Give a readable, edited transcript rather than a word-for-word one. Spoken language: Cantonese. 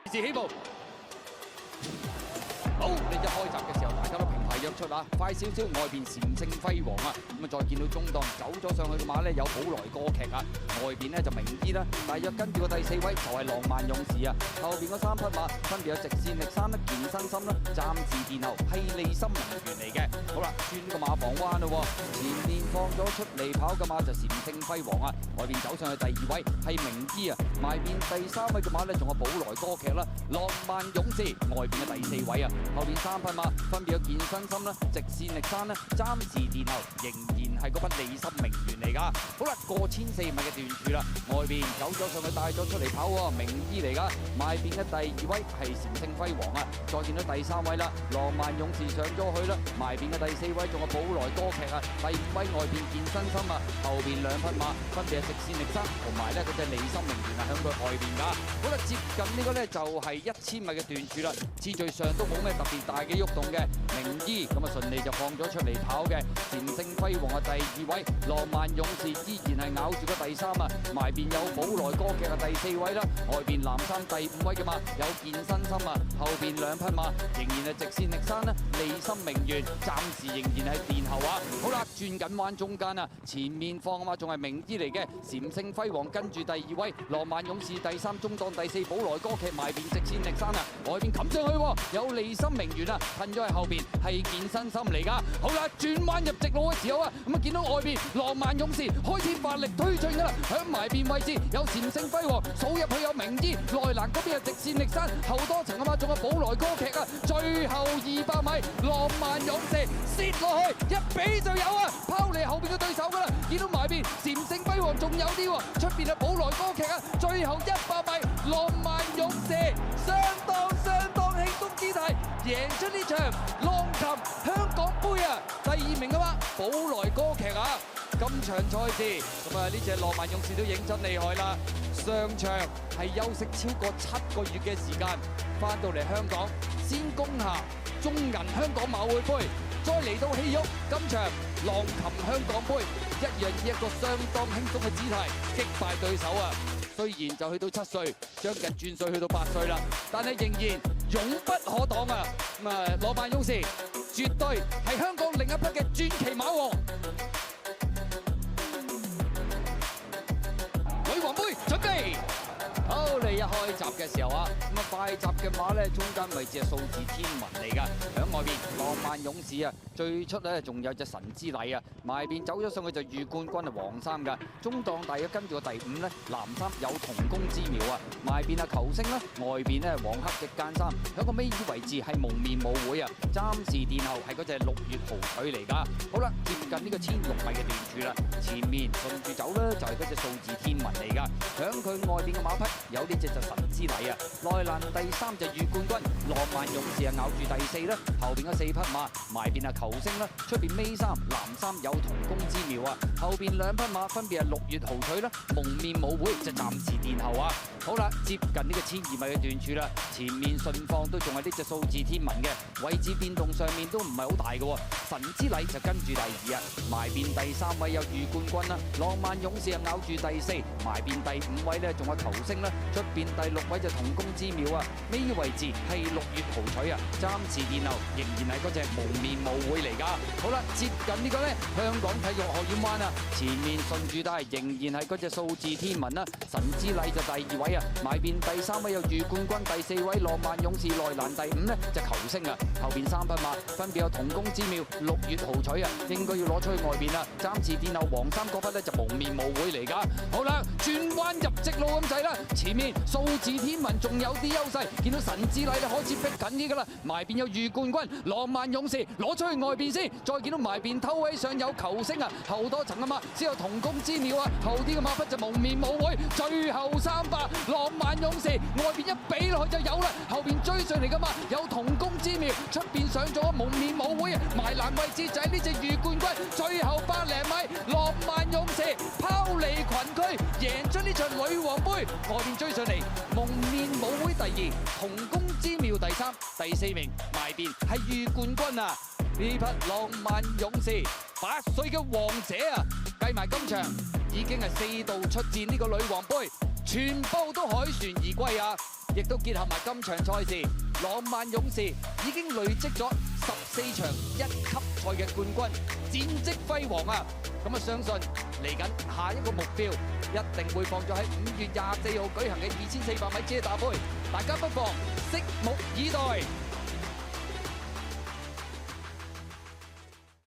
是起步。好，你一開閘嘅時候，大家都平排約出啊，快少少外邊禪聖輝煌啊，咁啊再見到中檔走咗上去嘅馬呢，有寶來歌劇啊，外邊呢就明啲啦，大約跟住個第4位就係浪漫勇士啊，後邊嗰3匹馬分別有直線力山啦、健身心啦、暫時殿後係利心名媛嚟嘅。好啦，轉個馬房彎咯，前面放咗出嚟跑嘅馬就禪聖輝煌啊，外邊走上去第2位係明知啊，埋邊第3位嘅馬呢，仲有寶來歌劇啦、浪漫勇士，外邊嘅第4位啊。後邊3匹馬分別有健身心啦、直線力山啦、暫時殿後，仍然係嗰匹利心名媛嚟噶。好啦，過1400米嘅段處啦，外邊走咗上去帶咗出嚟跑喎，名醫嚟噶。埋邊嘅第2位係禪聖輝煌啊，再見到第3位啦，浪漫勇士上咗去啦。埋邊嘅第4位仲有寶來歌劇啊，第5位外邊健身心啊，後邊2匹馬分別係直線力山同埋呢嗰隻利心名媛啊，響佢外邊噶。好啦，接近呢個呢就係1000米嘅段處啦，次序上都冇咩特別大嘅喐動嘅，名醫咁啊順利就放咗出嚟跑嘅，禪聖輝煌啊第2位，浪漫勇士依然係咬住個第3啊，埋邊有寶來歌劇啊第4位啦，外邊藍衫第5位嘅馬有健身心啊，後邊2匹馬仍然係直線力山啦，利心名媛暫時仍然係殿後啊。好啦，轉緊彎中間啊，前面放嘅馬仲係名醫嚟嘅，禪聖輝煌跟住第2位，浪漫勇士第3，中檔第4，寶來歌劇埋邊直線力山啊，外邊冚上去有利心名媛啊，噴咗喺後邊係健身心嚟噶。好啦，轉彎入直路嘅時候啊，咁啊見到外邊浪漫勇士開始發力推進噶啦，響埋邊位置有禪聖輝煌，數入去有名醫，內欄嗰邊係直線力山，後多層啊嘛，仲有寶來歌劇啊，最後200米浪漫勇士蝕落去一比就有啊，拋離後邊嘅對手噶啦，見到埋邊禪聖輝煌仲有啲喎，出邊係寶來歌劇啊，最後100米浪漫勇士相當輕鬆姿態贏出呢場浪琴香港杯啊！第2名嘅話，寶來歌劇啊！今場賽事咁啊，呢隻浪漫勇士都認真厲害啦！上場係休息超過7個月嘅時間，翻到嚟香港先攻下中銀香港馬會杯，再嚟到戲肉今場浪琴香港杯，一樣以一個相當輕鬆嘅姿態擊敗對手啊！雖然就去到7歲，將近轉歲去到8歲啦，但係仍然勇不可擋啊！咁啊，浪漫勇士絕對係香港另一匹嘅傳奇馬王。女王杯準備。好，你一開閘嘅時候啊，咁啊快閘嘅馬咧，中間位置係數字天文嚟噶，響外邊浪漫勇士啊，最出咧仲有隻神之禮啊，埋邊走咗上去就御冠軍啊黃衫噶，中檔大約跟住個第5咧，藍衫有同工之妙啊，埋邊啊球星啦，外邊咧黃黑極間衫，響個尾二位置係蒙面舞會啊，暫時殿後係嗰隻6月豪取嚟噶。好啦，接近呢個1600米嘅段處啦，前面順住走咧就係嗰隻數字天文嚟噶，響佢外邊嘅馬匹。有呢隻就神之禮啊，內欄第3就御冠軍，浪漫勇士啊咬住第4啦，後邊嗰4匹馬埋邊啊球星啦，出邊尾3藍衫有同工之妙啊，後邊2匹馬分別係6月豪取啦，蒙面舞會就暫時殿後啊。好啦，接近呢個1200米嘅段處啦，前面順放都仲係呢隻數字天文嘅，位置變動上面都唔係好大嘅喎，神之禮就跟住第2啊，埋邊第3位有御冠軍啦，浪漫勇士啊咬住第4，埋邊第5位呢仲有球星啦。出邊第6位就同工之妙啊，尾位置係6月豪取啊，暫時殿後仍然係嗰隻蒙面舞會嚟噶。好啦，接近呢個呢，香港體育學院灣啊，前面順住帶仍然係嗰隻數字天文啦，神之禮就第2位啊，埋邊第3位有御冠軍，第4位浪漫勇士，內欄第5呢就球星啊，後邊3匹馬分別有同工之妙、6月豪取啊，應該要攞出去外邊啦，暫時殿後黃衫嗰匹呢就蒙面舞會嚟噶。好啦，轉彎入直路咁滯啦，前面數字天文仲有啲優勢，見到神之禮咧開始逼緊啲噶啦，埋邊有御冠軍，浪漫勇士攞出去外邊先，再見到埋邊偷位上有球星啊，後多層啊嘛，先有同工之妙啊，後啲嘅馬匹就蒙面舞會，最後300浪漫勇士外邊一比落去就有啦，後邊追上嚟噶嘛，有同工之妙，出邊上咗蒙面舞會啊，埋欄位置就係呢隻御冠軍，最後100零米浪漫勇士拋離群區贏出呢場女王杯，外邊追上嚟蒙面舞會第2，同工之妙第3，第4名埋邊係御冠軍啊！呢匹浪漫勇士8歲嘅王者啊，計埋今場已經係4度出戰呢個女王杯，全部都凱旋而歸啊！亦都結合埋今場賽事，浪漫勇士已經累積咗14場1級賽嘅冠軍，戰績輝煌啊！咁啊，相信嚟緊下一個目標一定會放咗喺5月24號舉行嘅2400米遮打杯，大家不妨拭目以待。